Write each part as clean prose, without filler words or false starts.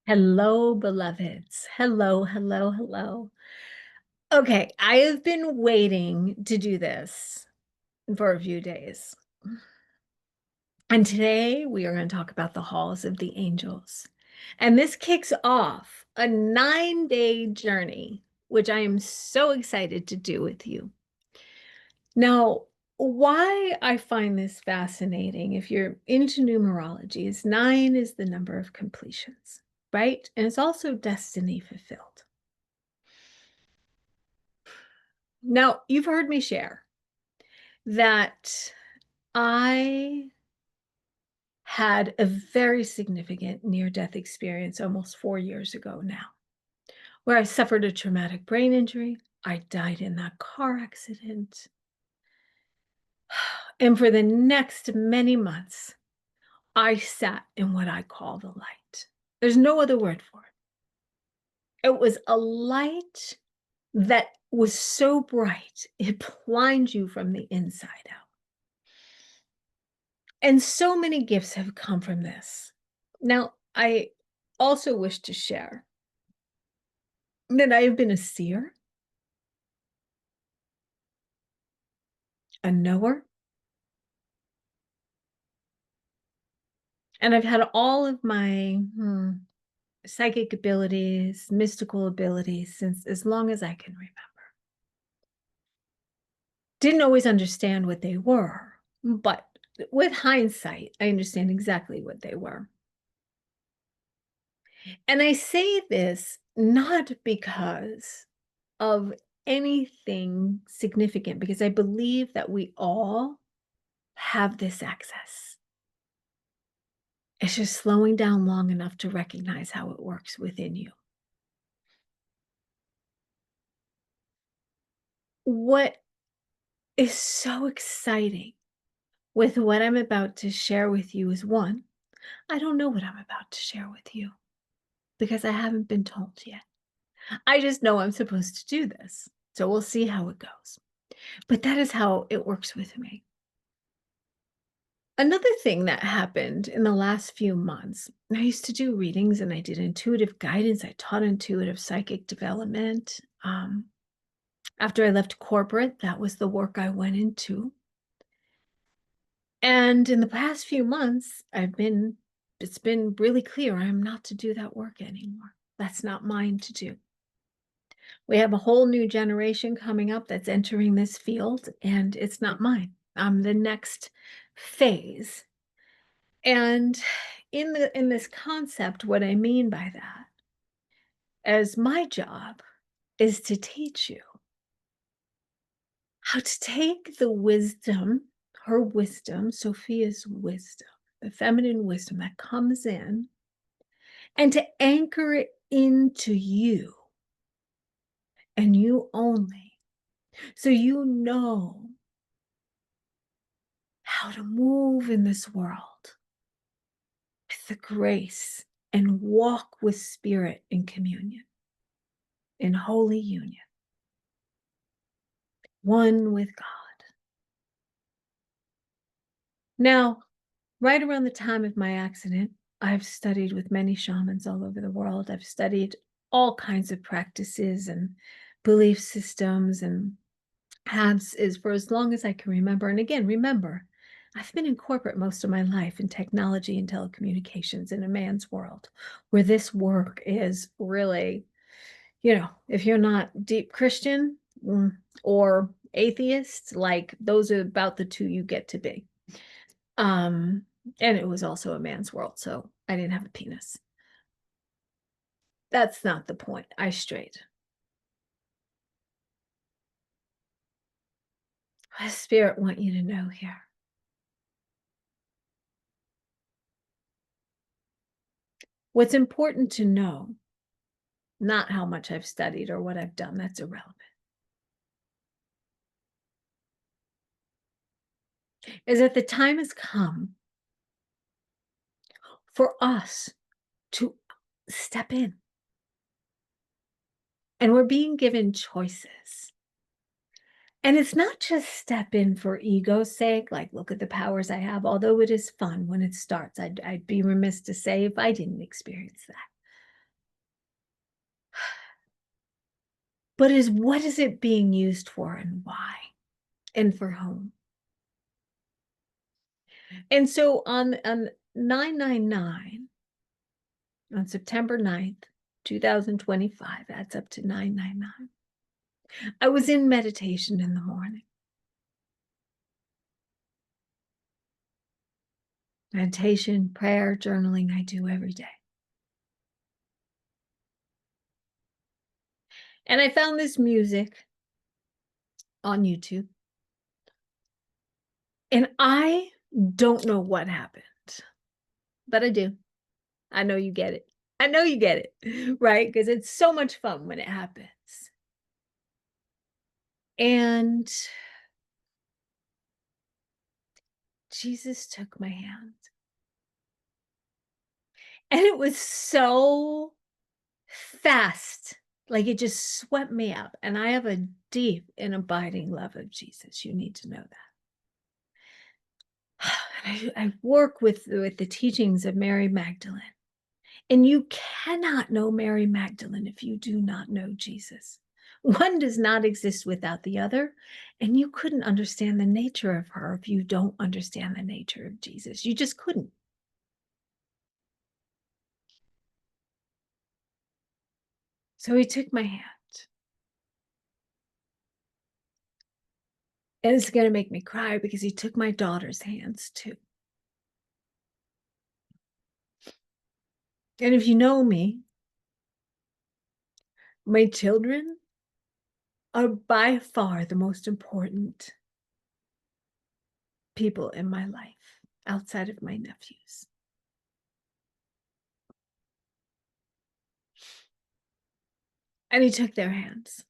Hello, beloveds. Hello, hello, hello. Okay, I have been waiting to do this for a few days. And today we are going to talk about the halls of the angels. And this kicks off a 9-day journey, which I am so excited to do with you. Now, why I find this fascinating, if you're into numerology, is 9 is the number of completions, right? And it's also destiny fulfilled. Now, you've heard me share that I had a very significant near-death experience almost 4 years ago now, where I suffered a traumatic brain injury. I died in that car accident. And for the next many months, I sat in what I call the light. There's no other word for it. It was a light that was so bright, it blinds you from the inside out. And so many gifts have come from this. Now, I also wish to share that I have been a seer, a knower, and I've had all of my psychic abilities, mystical abilities since as long as I can remember. Didn't always understand what they were, but with hindsight, I understand exactly what they were. And I say this not because of anything significant, because I believe that we all have this access. It's just slowing down long enough to recognize how it works within you. What is so exciting with what I'm about to share with you is one, I don't know what I'm about to share with you because I haven't been told yet. I just know I'm supposed to do this. So we'll see how it goes. But that is how it works with me. Another thing that happened in the last few months, I used to do readings and I did intuitive guidance. I taught intuitive psychic development. After I left corporate, that was the work I went into. And in the past few months, it's been really clear I'm not to do that work anymore. That's not mine to do. We have a whole new generation coming up that's entering this field, and it's not mine. I'm the next phase. And in this concept, what I mean by that is my job is to teach you how to take the wisdom, her wisdom, Sophia's wisdom, the feminine wisdom that comes in, and to anchor it into you and you only. So you know how to move in this world with the grace and walk with spirit in communion, in holy union, one with God. Now, right around the time of my accident, I've studied with many shamans all over the world. I've studied all kinds of practices and belief systems and habs is for as long as I can remember. And again, remember, I've been in corporate most of my life in technology and telecommunications in a man's world where this work is really, if you're not deep Christian or atheist, like those are about the two you get to be. And it was also a man's world, so I didn't have a penis. That's not the point. I strayed. What does Spirit want you to know here? What's important to know, not how much I've studied or what I've done, that's irrelevant, is that the time has come for us to step in. And we're being given choices. And it's not just step in for ego's sake, like, look at the powers I have, although it is fun when it starts. I'd be remiss to say if I didn't experience that. but what is it being used for and why and for whom? And so on 999, on September 9th, 2025, adds up to 999. I was in meditation in the morning. Meditation, prayer, journaling, I do every day. And I found this music on YouTube. And I don't know what happened, but I do. I know you get it. I know you get it, right? Because it's so much fun when it happens. And Jesus took my hand. And it was so fast. Like it just swept me up. And I have a deep and abiding love of Jesus. You need to know that. I work with the teachings of Mary Magdalene. And you cannot know Mary Magdalene if you do not know Jesus. One does not exist without the other. And you couldn't understand the nature of her if you don't understand the nature of Jesus. You just couldn't. So he took my hand. And it's going to make me cry because he took my daughter's hands too. And if you know me, my children are by far the most important people in my life outside of my nephews. And he took their hands.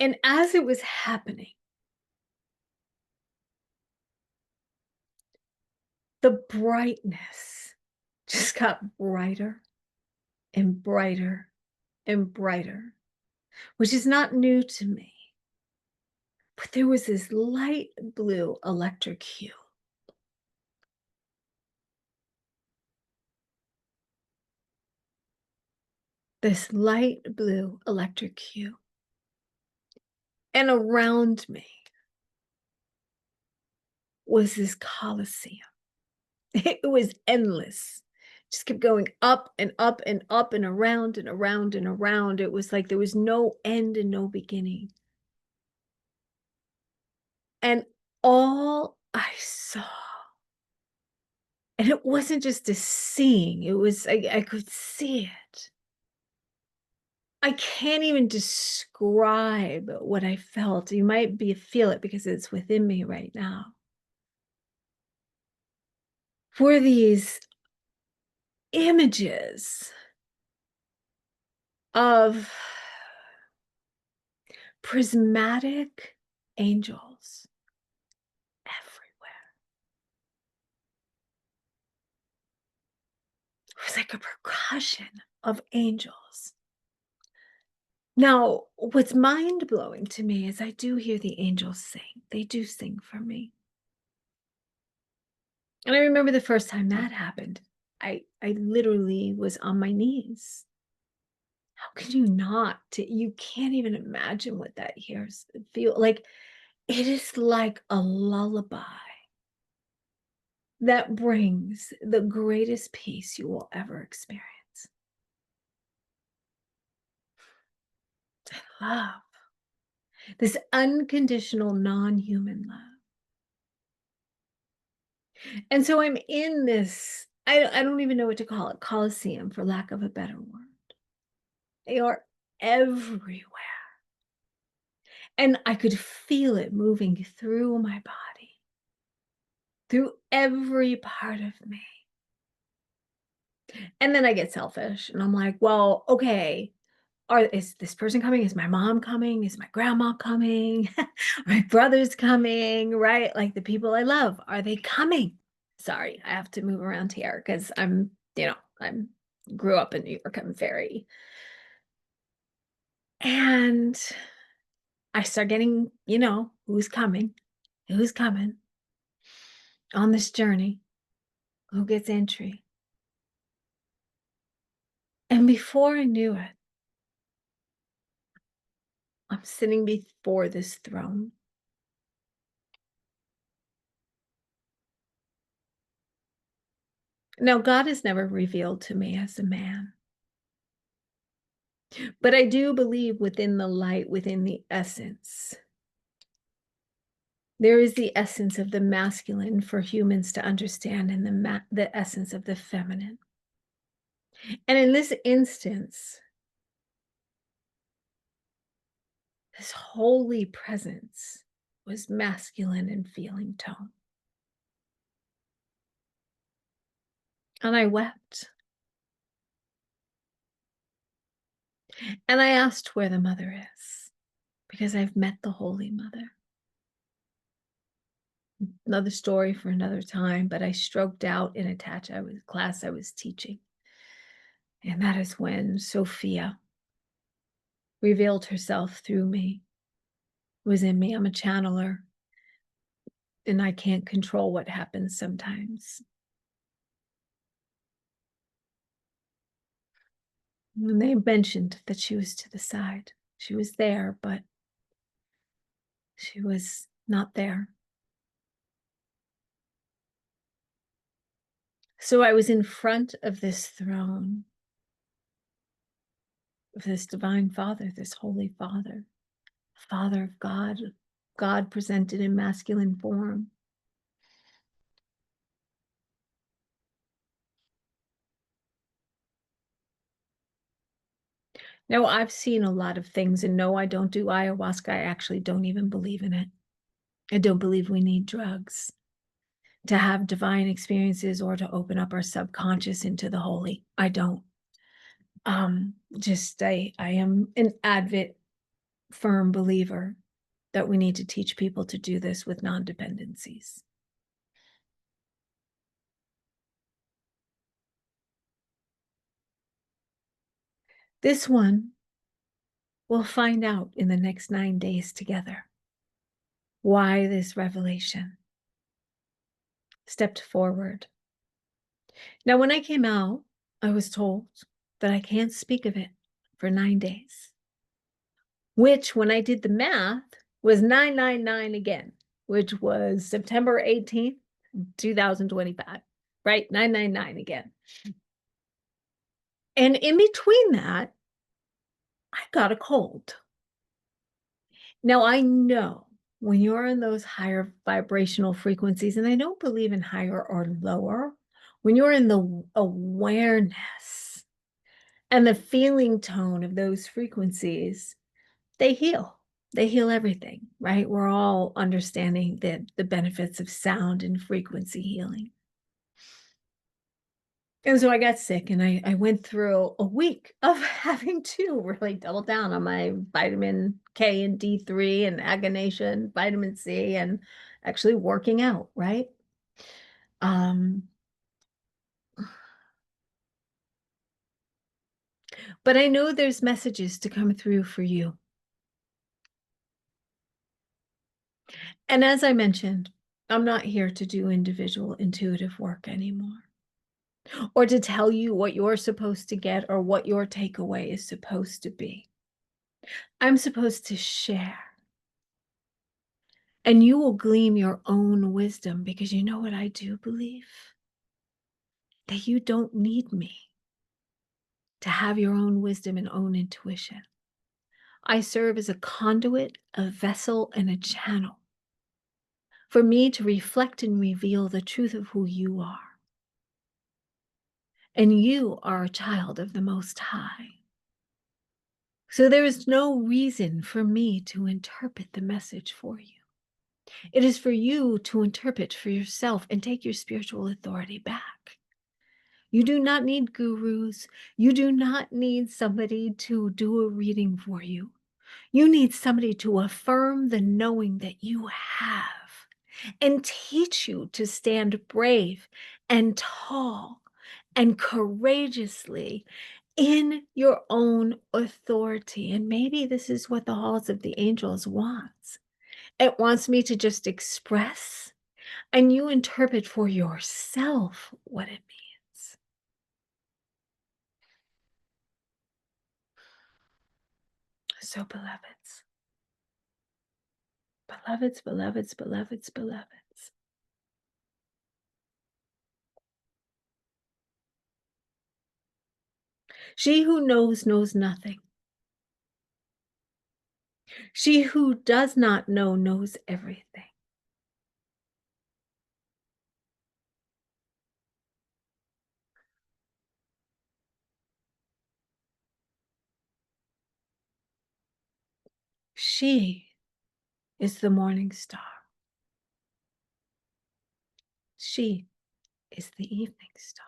And as it was happening, the brightness just got brighter and brighter and brighter, which is not new to me. But there was this light blue electric hue. This light blue electric hue. And around me was this Colosseum. It was endless. Just kept going up and up and up and around and around and around. It was like there was no end and no beginning. And all I saw, and it wasn't just a seeing, it was, I could see it. I can't even describe what I felt. You might feel it because it's within me right now. For these images of prismatic angels everywhere. It was like a percussion of angels. Now, what's mind-blowing to me is I do hear the angels sing. They do sing for me. And I remember the first time that happened, I literally was on my knees. How can you not? You can't even imagine what that hears feel like. It is like a lullaby that brings the greatest peace you will ever experience. Love. This unconditional, non-human love. And so I'm in this, I don't even know what to call it, Colosseum, for lack of a better word. They are everywhere. And I could feel it moving through my body, through every part of me. And then I get selfish and I'm like, well, okay, is this person coming? Is my mom coming? Is my grandma coming? My brother's coming, right? Like the people I love, are they coming? Sorry, I have to move around here because I'm grew up in New York. I'm very, and I start getting, who's coming on this journey, who gets entry. And before I knew it, I'm sitting before this throne. Now, God has never revealed to me as a man, but I do believe within the light, within the essence, there is the essence of the masculine for humans to understand and the essence of the feminine. And in this instance, this holy presence was masculine in feeling tone. And I wept. And I asked where the mother is, because I've met the Holy Mother. Another story for another time, but I stroked out in a class I was teaching. And that is when Sophia revealed herself through me, was in me. I'm a channeler, and I can't control what happens sometimes. And they mentioned that she was to the side. She was there, but she was not there. So I was in front of this throne of this divine Father, this Holy Father, Father of God, God presented in masculine form. Now, I've seen a lot of things, and no, I don't do ayahuasca. I actually don't even believe in it. I don't believe we need drugs to have divine experiences or to open up our subconscious into the holy. I don't. I am an avid, firm believer that we need to teach people to do this with non-dependencies. This one, we'll find out in the next 9 days together why this revelation stepped forward. Now, when I came out, I was told that I can't speak of it for 9 days, which when I did the math was 999 again, which was September 18th, 2025, right? 999 again. And in between that, I got a cold. Now, I know when you're in those higher vibrational frequencies, and I don't believe in higher or lower, when you're in the awareness and the feeling tone of those frequencies, they heal. They heal everything, right? We're all understanding the benefits of sound and frequency healing. And so I got sick, and I went through a week of having to really double down on my vitamin K and D3 and agonation, and vitamin C, and actually working out, right? But I know there's messages to come through for you. And as I mentioned, I'm not here to do individual intuitive work anymore, or to tell you what you're supposed to get or what your takeaway is supposed to be. I'm supposed to share. And you will glean your own wisdom, because you know what I do believe? That you don't need me to have your own wisdom and own intuition. I serve as a conduit, a vessel, and a channel for me to reflect and reveal the truth of who you are. And you are a child of the Most High. So there is no reason for me to interpret the message for you. It is for you to interpret for yourself and take your spiritual authority back. You do not need gurus. You do not need somebody to do a reading for you. You need somebody to affirm the knowing that you have and teach you to stand brave and tall and courageously in your own authority. And maybe this is what the halls of the angels wants. It wants me to just express, and you interpret for yourself what it means. So, beloveds, beloveds, beloveds, beloveds, beloveds, she who knows nothing. She who does not know knows everything. She is the morning star. She is the evening star.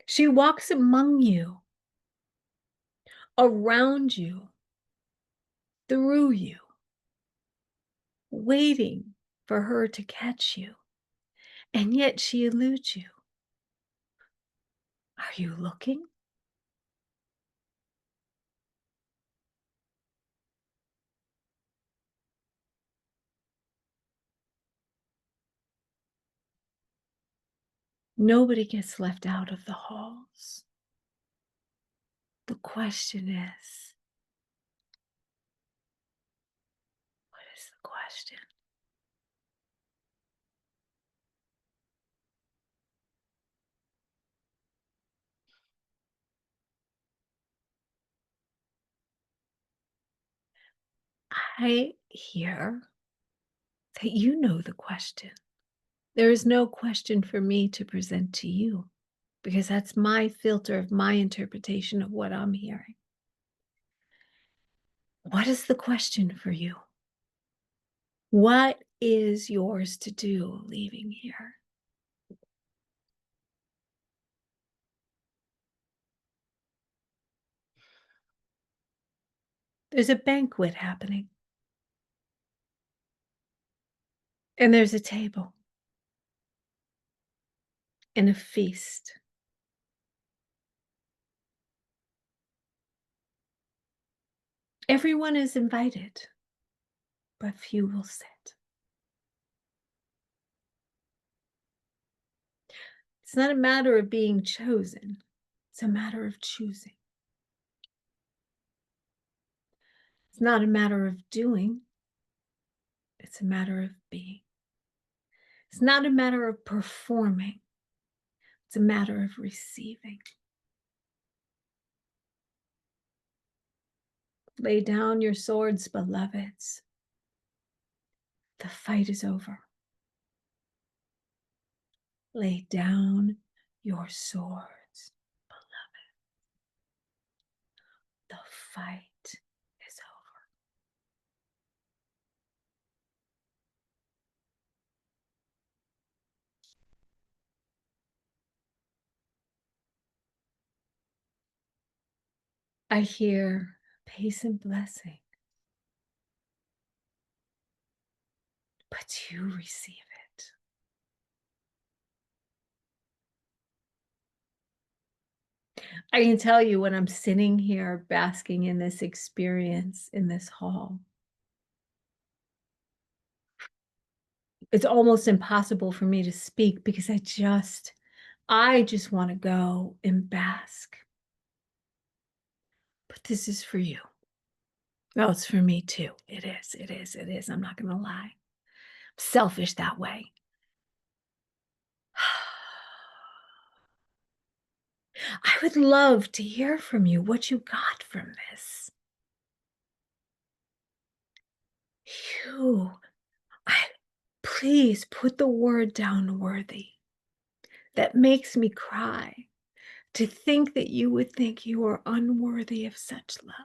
She walks among you, around you, through you, waiting for her to catch you, and yet she eludes you. Are you looking? Nobody gets left out of the halls. The question is, what is the question? I hear that you know the question. There is no question for me to present to you because that's my filter of my interpretation of what I'm hearing. What is the question for you? What is yours to do leaving here? There's a banquet happening, and there's a table and a feast. Everyone is invited, but few will sit. It's not a matter of being chosen, it's a matter of choosing. It's not a matter of doing, it's a matter of being. It's not a matter of performing, it's a matter of receiving. Lay down your swords, beloveds. The fight is over. Lay down your swords, beloved. The fight is over. I hear peace and blessing, but you receive it. I can tell you when I'm sitting here basking in this experience in this hall, it's almost impossible for me to speak because I just want to go and bask. But this is for you. No, it's for me too. It is. It is. It is. I'm not going to lie. I'm selfish that way. I would love to hear from you what you got from this. You, please put the word down worthy. That makes me cry to think that you would think you are unworthy of such love.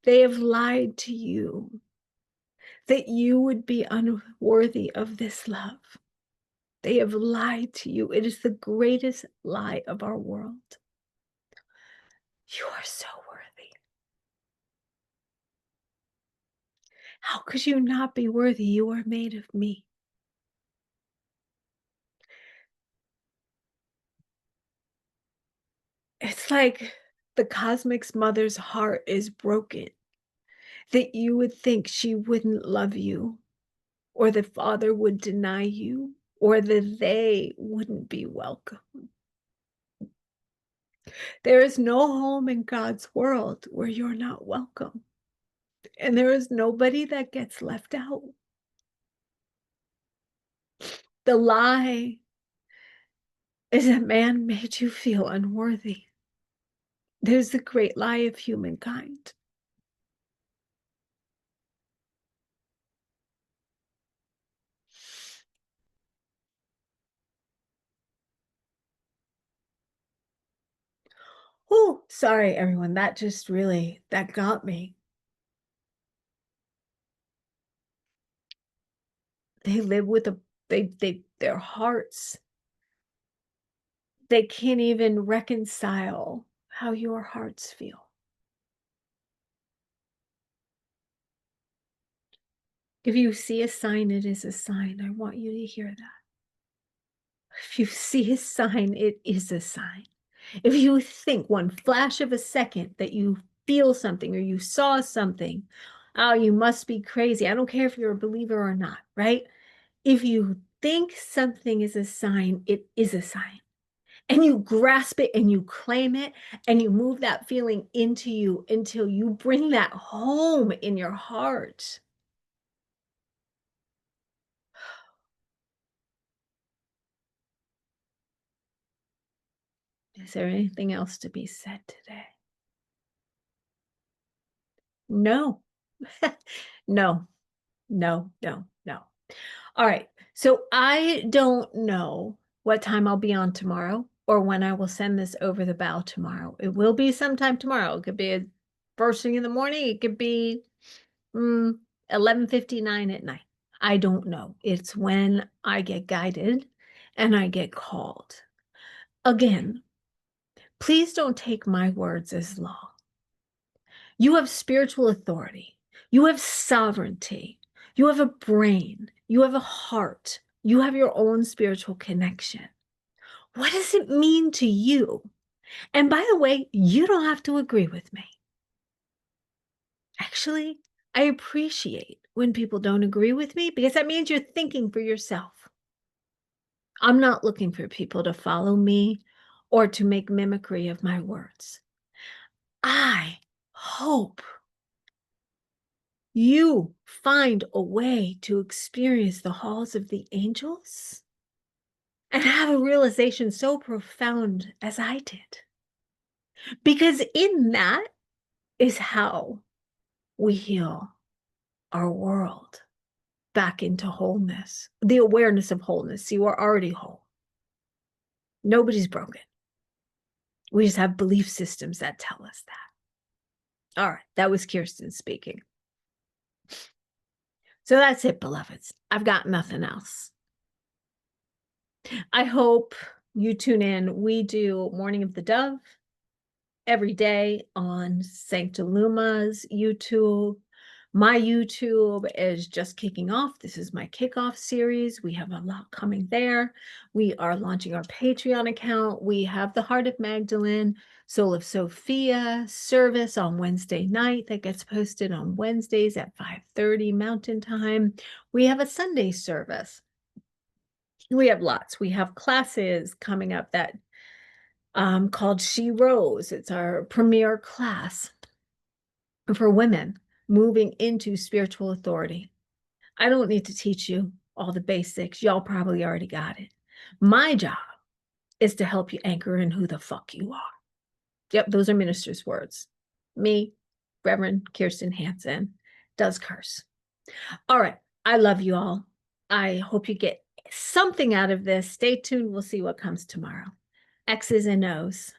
They have lied to you that you would be unworthy of this love. They have lied to you. It is the greatest lie of our world. You are so worthy. How could you not be worthy? You are made of me. It's like the cosmic's mother's heart is broken that you would think she wouldn't love you, or the father would deny you, or that they wouldn't be welcome. There is no home in God's world where you're not welcome. And there is nobody that gets left out. The lie is that man made you feel unworthy. There's the great lie of humankind. Oh, sorry, everyone. That just really, that got me. They live with their hearts. They can't even reconcile how your hearts feel. If you see a sign, it is a sign. I want you to hear that. If you see a sign, it is a sign. If you think one flash of a second that you feel something or you saw something, oh, you must be crazy. I don't care if you're a believer or not, right? If you think something is a sign, it is a sign. And you grasp it and you claim it and you move that feeling into you until you bring that home in your heart. Is there anything else to be said today? No. No, no, no, no. All right. So I don't know what time I'll be on tomorrow or when I will send this over the bow tomorrow. It will be sometime tomorrow. It could be a first thing in the morning. It could be 11:59 at night. I don't know. It's when I get guided and I get called. Again, please don't take my words as law. You have spiritual authority. You have sovereignty. You have a brain. You have a heart. You have your own spiritual connection. What does it mean to you? And by the way, you don't have to agree with me. Actually, I appreciate when people don't agree with me because that means you're thinking for yourself. I'm not looking for people to follow me or to make mimicry of my words. I hope you find a way to experience the halls of the angels and have a realization so profound as I did. Because in that is how we heal our world back into wholeness, the awareness of wholeness. You are already whole. Nobody's broken. We just have belief systems that tell us that. All right, that was Kirstin speaking. So that's it, beloveds. I've got nothing else. I hope you tune in. We do Morning of the Dove every day on Sancta Luma's YouTube. My YouTube is just kicking off. This is my kickoff series. We have a lot coming there. We are launching our Patreon account. We have the Heart of Magdalene, Soul of Sophia service on Wednesday night that gets posted on Wednesdays at 5:30 Mountain Time. We have a Sunday service. We have lots. We have classes coming up that called She Rose. It's our premier class for women moving into spiritual authority. I don't need to teach you all the basics. Y'all probably already got it. My job is to help you anchor in who the fuck you are. Yep, those are ministers' words. Me, Reverend Kirstin Hanson, does curse. All right. I love you all. I hope you get something out of this. Stay tuned. We'll see what comes tomorrow. X's and O's.